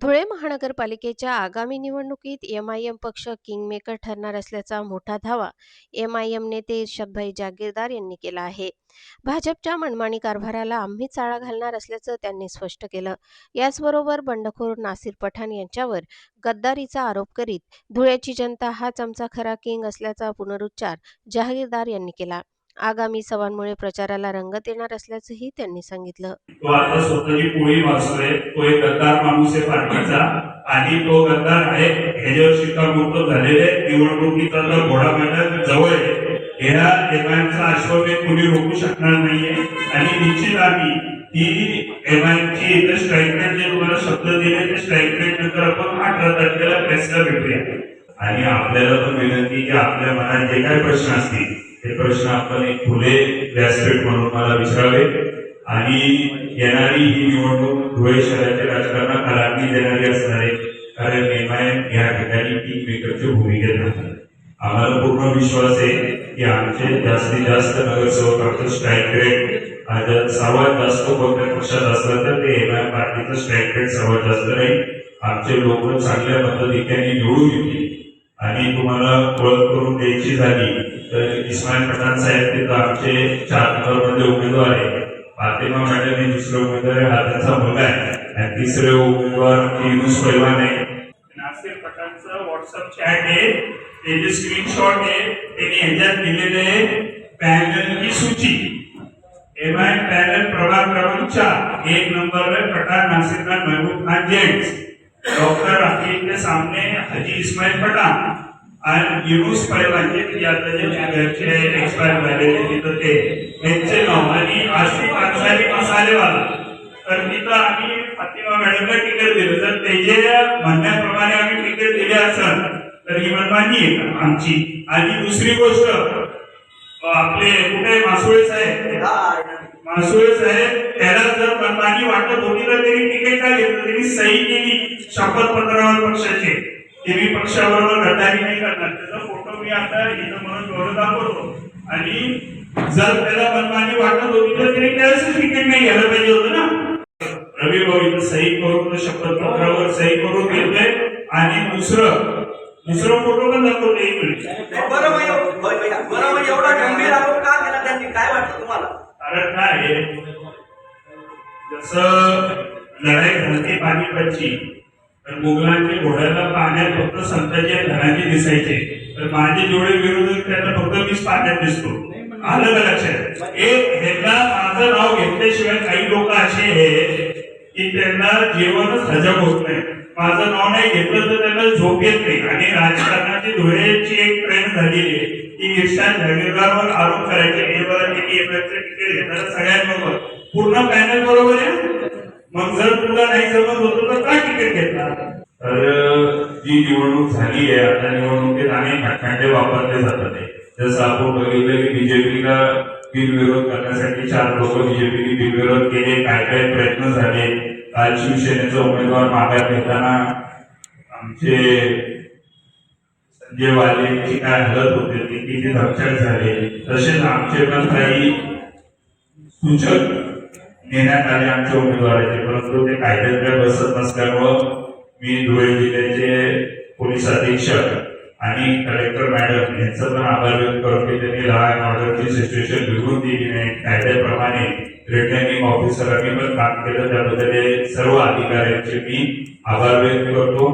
धुळे महानगरपालिकेच्या आगामी निवडणुकीत एमआयएम पक्ष किंगमेकर ठरणार असल्याचा मोठा दावा एमआयएम नेते इर्शादभाई जागीरदार यांनी केला आहे। भाजपच्या मनमानी कारभाराला आम्हीच आळा घालणार असल्याचं त्यांनी स्पष्ट केलं। याचबरोबर बंडखोर नासिर पठाण यांच्यावर गद्दारीचा आरोप करीत धुळ्याची जनता हाच आमचा खरा किंग असल्याचा पुनरुच्चार जागीरदार यांनी केला। आगामी सभांमुळे प्रचाराला रंगत येणार असल्याचंही त्यांनी सांगितलं। तो आता स्वतःची पोळी वाचतोय, तो एक गद्दार माणूस आहे पार्टीचा आणि तो गद्दार आहे ह्याच्यावर शिक्कामोर्तब झालेले निवडणुकीचा जर घोडा मैदान जवळ आहे, ह्या एमआयएमचा अश्वमेध कोणी रोखू शकणार नाहीये आणि निश्चित आम्ही ही एमआयएमची इथे स्ट्राईक रेट जे तुम्हाला शब्द दिले ते स्ट्राईक रेट नंतर आपण 18 तारखेला प्रेसला भेटूया आणि आपल्याला पण विनंती की आपल्या मनात जे काही प्रश्न असतील ते प्रश्न आपण एक खुले व्यासपीठ म्हणून मला विचारावे आणि येणारी ही निवडणूक धुळे शहराच्या राजकारणात कलाटणी देणारी असणार आहे, कारण एमआयएम या ठिकाणी किंगमेकरची भूमिकेत राहणार। आम्हाला पूर्ण विश्वास आहे की आमचे जास्तीत जास्त नगरसेवक आमचं स्ट्राईक रेट सर्वात जास्त कोणत्या पक्षात असलं तर ते एमआयएम पार्टीचं स्ट्राईक रेट सर्वात जास्त राहील। आमचे लोक चांगल्या पद्धतीने निवडून येतील आणि तुम्हाला ओळख करून द्यायची झाली तर इस्माईल पठाण साहेब तिथं आमचे 4 नंबरमध्ये उमेदवार आहे, फातिमा मॅडम हे दुसरे उमेदवार हा त्यांचा मुलगा आहे आणि तिसरे उमेदवार युनुस पैलवान आहे। नासिर पठाणचं व्हॉट्सअप चॅट आहे, त्याचे स्क्रीनशॉट आहे, त्यांनी ह्याच्यात दिलेले पॅनलची सूची एमआयएम पॅनल प्रभाग क्रमांक 4 1 number Pathan Nasir Khan Mehboob Khan gents doctor Rakip के सामने हाजी इस्माइल पठाण आणि युनुस पैलवान जे आता जे घरचे एक्सपायर झालेले तिथं ते त्यांचे नाव आणि आसिफ अन्सारी मसालेवाला तर तिथं आम्ही फातिमा मॅडमला तिकीट दिलं, तर त्याच्या म्हणण्याप्रमाणे आम्ही तिकीट दिले असेल तर ही मनमानी आहे आमची। आणि दुसरी गोष्ट आपले कुठे मासुळे साहेब त्याला जर मनमानी वाटत होती तर त्यांनी तिकीट का घेतलं, त्यांनी सही केली शपथ पत्रावर पक्षाचे की मी पक्षाबरोबर गद्दारी नाही करणार, त्याचा फोटो मी आता इथं म्हणून डोळं दाखवतो आणि जर त्याला मनमानी वाटत होती तर त्यांनी त्यावेळेस तिकीट नाही घ्यायला पाहिजे होतं ना। रवी भाऊ इथं सही करून शपथ पत्रावर सही करून घेतोय आणि दुसरं फोटो पण दाखवतो एक मिनिट। बरोबर एवढा गंभीर आरोप का केला त्यांनी, काय वाटतं तुम्हाला? कारण काय आहे, जसं लढाई झाली पानिपतची तर मुघलांच्या घोड्याला पाण्यात फक्त संतांच्या घराचे दिसायचे, तर माझे जेवढे विरोधक त्यांना फक्त मीच पाण्यात दिसतो। आलं का लक्षात? ह्यांना माझं नाव घेतल्याशिवाय काही लोक असे आहेत की त्यांना जेवणच हजम होत नाही, माझं नाव नाही घेतलं तर त्यांना झोप येत नाही आणि राजकारणाची धुळेची एक ट्रेंड झालेली आहे की इर्शाद जागीरदारवर आरोप करायचे, हे बरं त्यांनी एमआयएमचं तिकीट घेताना सगळ्यांबरोबर पूर्ण पॅनल बरोबर आहे, मग जर तुला नाही जमत होतं तर का तिकीट घेतला? तर जी निवडणूक झाली आहे आता निवडणुकीत अनेक हटखंडे वापरले जातात आहे, जसं आपण बघितलं की बीजेपीला बिनविरोध करण्यासाठी 4 लोक बीजेपीने बिनविरोध केले, काय काय प्रयत्न झाले। काल शिवसेनेचा उमेदवार माघार घेताना आमचे संजय वालेची काय हालत होते ती किती धक्काच झाले, तसेच आमचे पण काही सूचक देण्यात आले आमच्या उमेदवाराचे, परंतु ते कायद्यात बसत नसल्यामुळं मी धुळे जिल्ह्याचे पोलीस अधीक्षक आणि कलेक्टर मॅडम यांचा पण आभार व्यक्त करतो की त्यांनी लॉ अँड ऑर्डरची सिच्युएशन बिघडून दिली नाही, कायद्याप्रमाणे रिटर्निंग ऑफिसरांनी पण काम केलं, त्याबद्दल सर्व अधिकाऱ्यांचे मी आभार व्यक्त करतो।